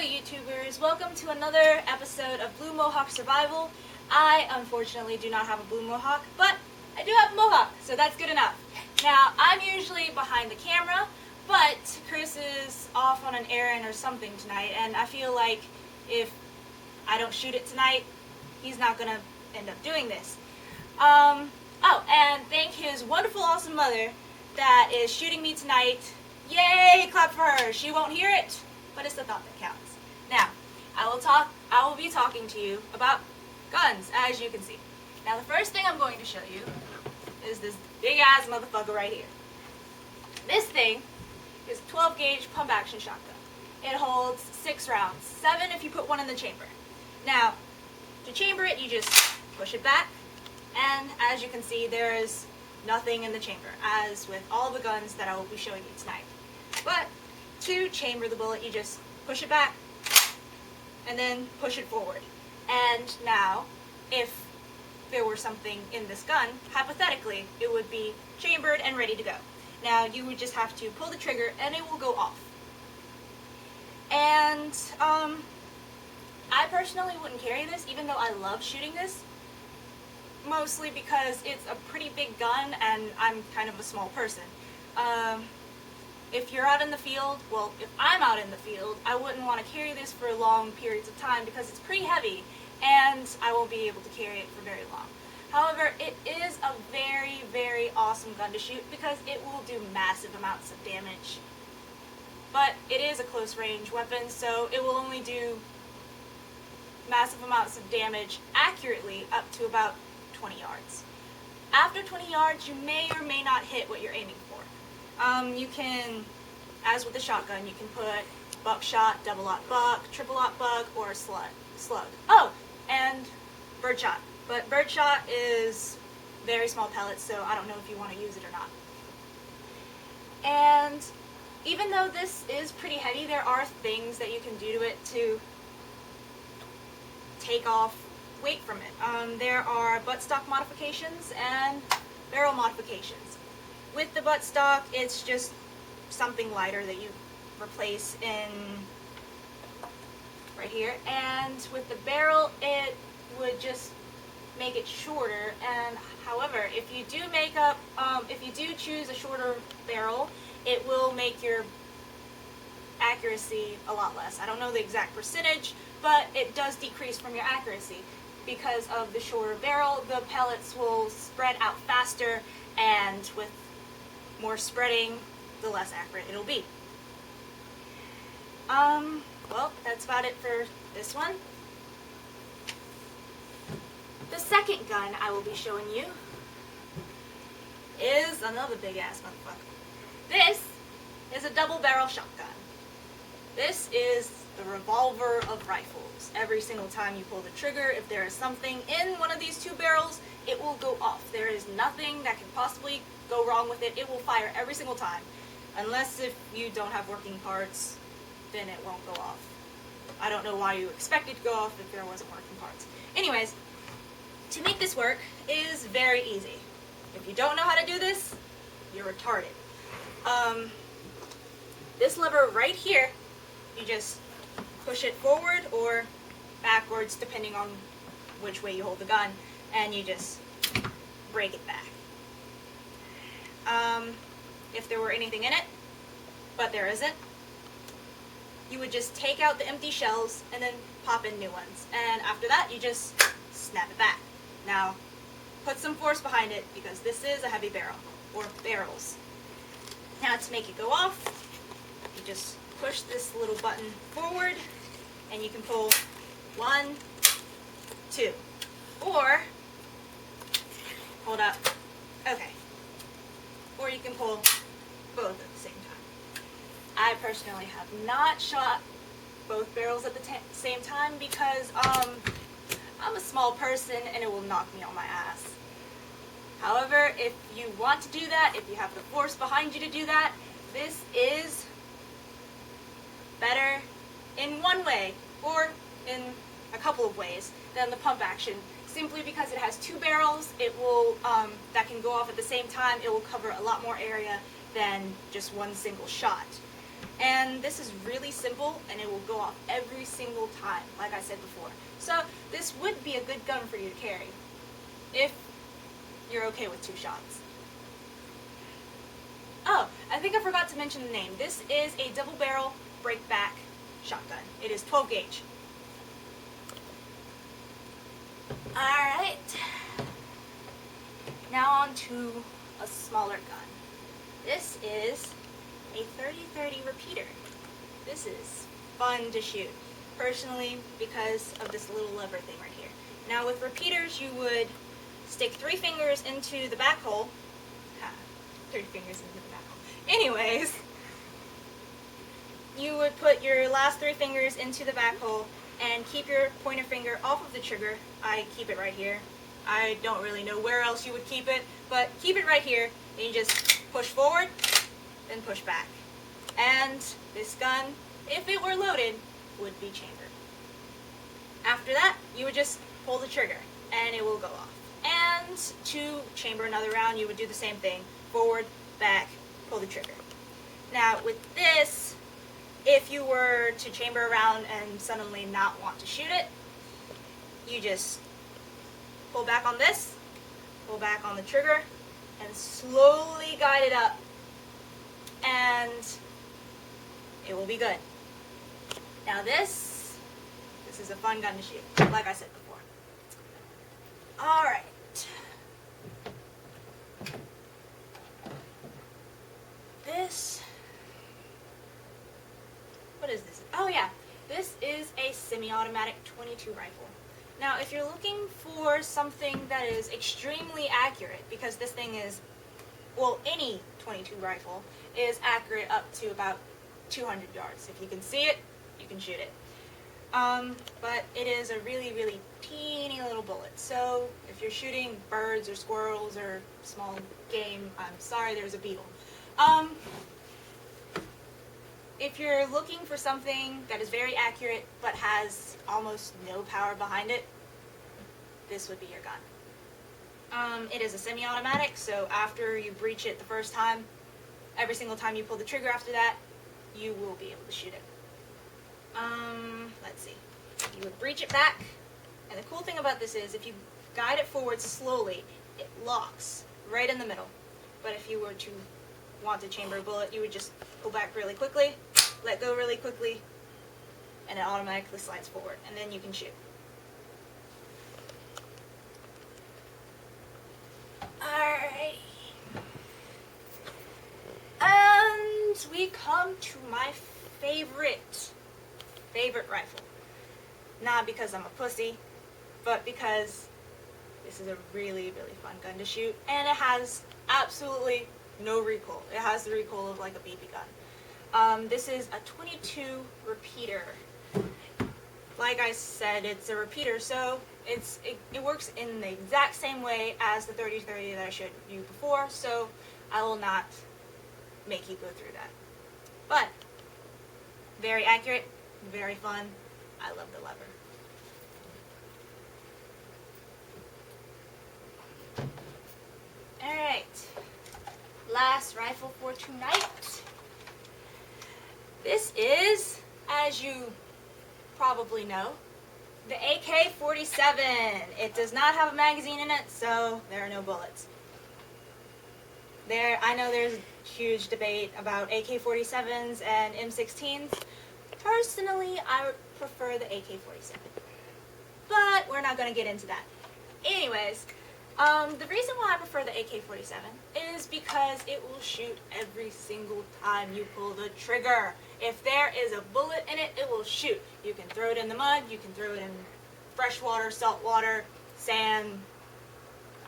Hello YouTubers, welcome to another episode of Blue Mohawk Survival. I unfortunately do not have a blue mohawk, but I do have a mohawk, so that's good enough. Now, I'm usually behind the camera, but Chris is off on an errand or something tonight, and I feel like if I don't shoot it tonight, he's not going to end up doing this. Oh, and thank his wonderful, awesome mother that is shooting me tonight. Yay, clap for her. She won't hear it, but it's the thought that counts. Now, I will be talking to you about guns, as you can see. Now, the first thing I'm going to show you is this big-ass motherfucker right here. This thing is a 12-gauge pump-action shotgun. It holds 6 rounds, 7 if you put one in the chamber. Now, to chamber it, you just push it back, and as you can see, there is nothing in the chamber, as with all the guns that I will be showing you tonight. But to chamber the bullet, you just push it back and then push it forward. And now, if there were something in this gun, hypothetically, it would be chambered and ready to go. Now, you would just have to pull the trigger and it will go off. And I personally wouldn't carry this, even though I love shooting this, mostly because it's a pretty big gun and I'm kind of a small person. If you're out in the field, well, if I'm out in the field, I wouldn't want to carry this for long periods of time because it's pretty heavy and I won't be able to carry it for very long. However, it is a very, very awesome gun to shoot because it will do massive amounts of damage. But it is a close range weapon, so it will only do massive amounts of damage accurately up to about 20 yards. After 20 yards, you may or may not hit what you're aiming for. You can, as with the shotgun, you can put buckshot, double-aught buck, triple-aught buck, or slug. Oh, and birdshot. But birdshot is very small pellets, so I don't know if you want to use it or not. And even though this is pretty heavy, there are things that you can do to it to take off weight from it. There are buttstock modifications and barrel modifications. With the buttstock, it's just something lighter that you replace in right here, and with the barrel, it would just make it shorter. And however, if you do choose a shorter barrel, it will make your accuracy a lot less. I don't know the exact percentage, but it does decrease from your accuracy. Because of the shorter barrel, the pellets will spread out faster, and with more spreading, the less accurate it'll be. Well, that's about it for this one. The second gun I will be showing you is another big-ass motherfucker. This is a double-barrel shotgun. This is the revolver of rifles. Every single time you pull the trigger, if there is something in one of these two barrels, it will go off. There is nothing that can possibly go wrong with it. It will fire every single time. Unless if you don't have working parts, then it won't go off. I don't know why you expect it to go off if there wasn't working parts. Anyways, to make this work is very easy. If you don't know how to do this, you're retarded. This lever right here, you just push it forward or backwards depending on which way you hold the gun, and you just break it back. If there were anything in it, but there isn't, you would just take out the empty shells and then pop in new ones. And after that, you just snap it back. Now, put some force behind it because this is a heavy barrel, or barrels. Now, to make it go off, you just push this little button forward, and you can pull 1, 2, or, hold up, okay, or you can pull both at the same time. I personally have not shot both barrels at the same time because I'm a small person and it will knock me on my ass. However, if you want to do that, if you have the force behind you to do that, this is better in one way, or in a couple of ways, than the pump action. Simply because it has two barrels, it will that can go off at the same time. It will cover a lot more area than just one single shot. And this is really simple, and it will go off every single time, like I said before. So this would be a good gun for you to carry, if you're okay with 2 shots. Oh, I think I forgot to mention the name. This is a double barrel breakback shotgun. It is 12 gauge. Alright, now on to a smaller gun. This is a 30-30 repeater. This is fun to shoot, personally, because of this little lever thing right here. Now with repeaters, you would stick 3 fingers into the back hole. 3 fingers into the back hole. Anyways, you would put your last 3 fingers into the back hole and keep your pointer finger off of the trigger. I keep it right here. I don't really know where else you would keep it, but keep it right here, and you just push forward, then push back. And this gun, if it were loaded, would be chambered. After that, you would just pull the trigger, and it will go off. And to chamber another round, you would do the same thing. Forward, back, pull the trigger. Now, with this, if you were to chamber a round and suddenly not want to shoot it, you just pull back on this, pull back on the trigger, and slowly guide it up, and it will be good. Now this is a fun gun to shoot, like I said before. Alright. What is this? Oh yeah, this is a semi-automatic 22 rifle. Now if you're looking for something that is extremely accurate, because this thing is, well, any 22 rifle is accurate up to about 200 yards. If you can see it, you can shoot it. But it is a really, really teeny little bullet. So if you're shooting birds or squirrels or small game, I'm sorry, there's a beetle. If you're looking for something that is very accurate but has almost no power behind it, this would be your gun. It is a semi-automatic, so after you breach it the first time, every single time you pull the trigger after that, you will be able to shoot it. Let's see. You would breach it back, and the cool thing about this is if you guide it forward slowly, it locks right in the middle. But if you were to want to chamber a bullet, you would just pull back really quickly, let go really quickly, and it automatically slides forward, and then you can shoot. Alright. And we come to my favorite rifle. Not because I'm a pussy, but because this is a really, really fun gun to shoot, and it has absolutely no recoil. It has the recoil of like a BB gun. This is a 22 repeater. Like I said, it's a repeater, so it works in the exact same way as the 30-30 that I showed you before, so I will not make you go through that. But very accurate, very fun. I love the lever. Alright, last rifle for tonight. This is, as you probably know, the AK-47. It does not have a magazine in it, so there are no bullets. I know there's a huge debate about AK-47s and M16s. Personally, I would prefer the AK-47. But we're not going to get into that. Anyways, the reason why I prefer the AK-47 is because it will shoot every single time you pull the trigger. If there is a bullet in it, it will shoot. You can throw it in the mud, you can throw it in fresh water, salt water, sand,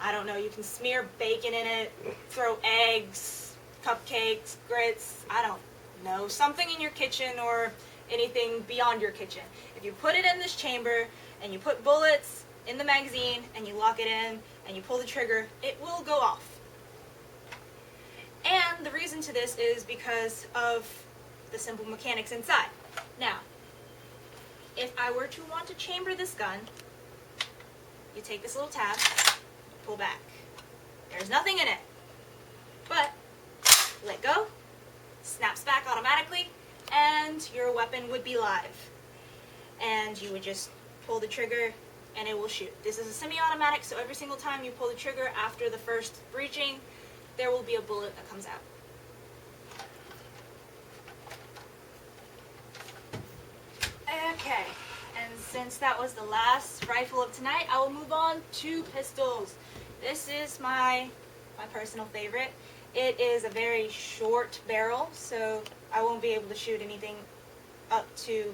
I don't know, you can smear bacon in it, throw eggs, cupcakes, grits, I don't know, something in your kitchen or anything beyond your kitchen. If you put it in this chamber and you put bullets in the magazine and you lock it in and you pull the trigger, it will go off. And the reason to this is because of the simple mechanics inside. Now, if I were to want to chamber this gun, you take this little tab, pull back. There's nothing in it, but let go, snaps back automatically, and your weapon would be live. And you would just pull the trigger and it will shoot. This is a semi-automatic, so every single time you pull the trigger after the first breaching, there will be a bullet that comes out. Okay, and since that was the last rifle of tonight, I will move on to pistols. This is my personal favorite. It is a very short barrel, so I won't be able to shoot anything up to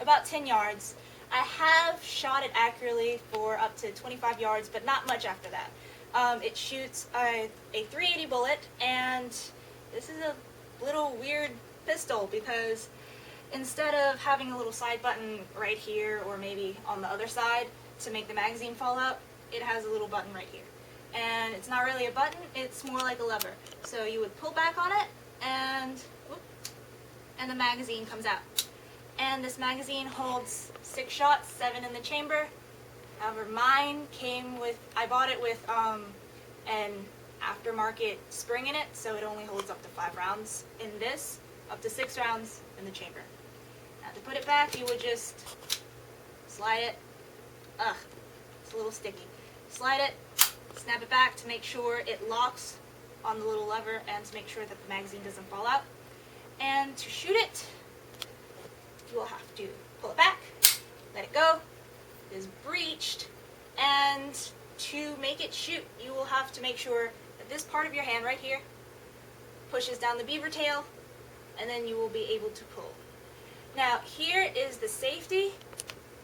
about 10 yards. I have shot it accurately for up to 25 yards, but not much after that. It shoots a 380 bullet, and this is a little weird pistol because instead of having a little side button right here or maybe on the other side to make the magazine fall out, it has a little button right here. And it's not really a button, it's more like a lever. So you would pull back on it and the magazine comes out. And this magazine holds 6 shots, 7 in the chamber. However, mine came with, I bought it with an aftermarket spring in it, so it only holds up to 5 rounds in this, up to 6 rounds in the chamber. Now to put it back, you would just slide it, it's a little sticky. Slide it, snap it back to make sure it locks on the little lever and to make sure that the magazine doesn't fall out. And to shoot it, you will have to pull it back, let it go, it is breached, and to make it shoot, you will have to make sure that this part of your hand right here pushes down the beaver tail, and then you will be able to pull. Now here is the safety.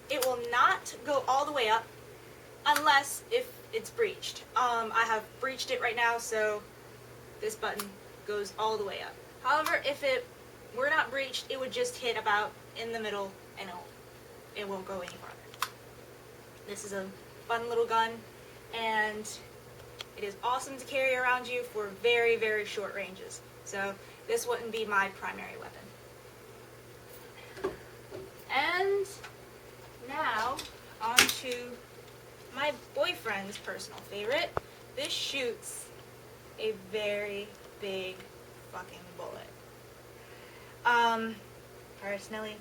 It will not go all the way up unless if it's breached. I have breached it right now, so this button goes all the way up. However, if it were not breached, it would just hit about in the middle and it won't go any farther. This is a fun little gun, and it is awesome to carry around you for very, very short ranges. So this wouldn't be my primary weapon. And now on to my boyfriend's personal favorite. This shoots a very big fucking bullet. Personally,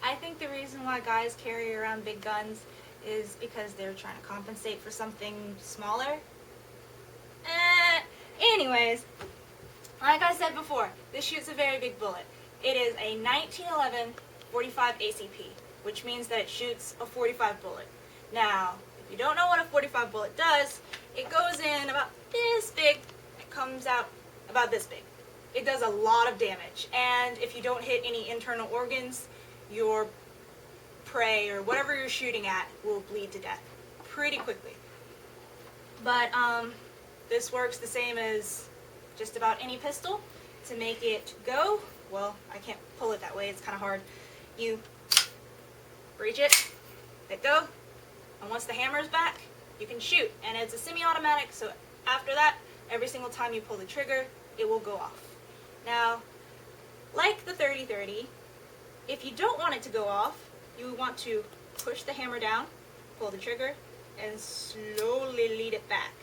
I think the reason why guys carry around big guns is because they're trying to compensate for something smaller. Anyways, like I said before, this shoots a very big bullet. It is a 1911 45 ACP, which means that it shoots a 45 bullet. Now, if you don't know what a 45 bullet does, it goes in about this big, it comes out about this big. It does a lot of damage, and if you don't hit any internal organs, your prey or whatever you're shooting at will bleed to death pretty quickly. But this works the same as just about any pistol. To make it go, well, I can't pull it that way, it's kind of hard. You breach it, let go, and once the hammer is back, you can shoot. And it's a semi-automatic, so after that, every single time you pull the trigger, it will go off. Now, like the 30-30, if you don't want it to go off, you want to push the hammer down, pull the trigger, and slowly lead it back.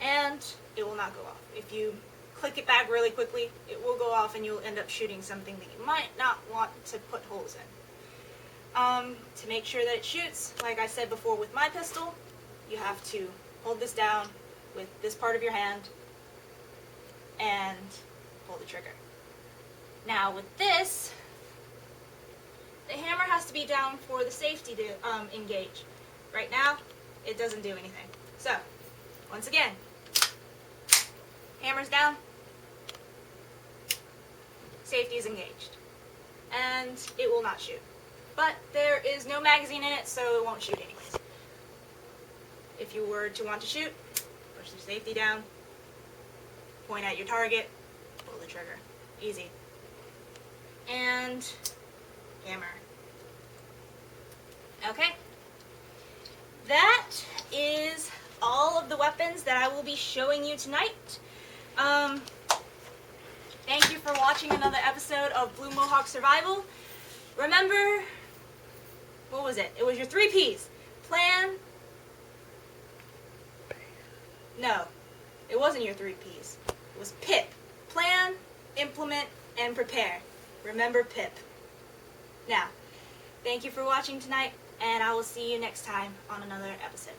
And it will not go off. If you click it back really quickly, it will go off and you'll end up shooting something that you might not want to put holes in. To make sure that it shoots, like I said before with my pistol, you have to hold this down with this part of your hand and pull the trigger. Now with this, the hammer has to be down for the safety to engage. Right now, it doesn't do anything. So, once again, hammer's down, safety is engaged, and it will not shoot. But there is no magazine in it, so it won't shoot anyways. If you were to want to shoot, push the safety down, point at your target, pull the trigger. Easy. And hammer. Okay. That is all of the weapons that I will be showing you tonight. Thank you for watching another episode of Blue Mohawk Survival. Remember, what was it? It was your 3 Ps. Plan. No, it wasn't your 3 Ps. It was PIP. Plan, implement, and prepare. Remember Pip. Now, thank you for watching tonight, and I will see you next time on another episode.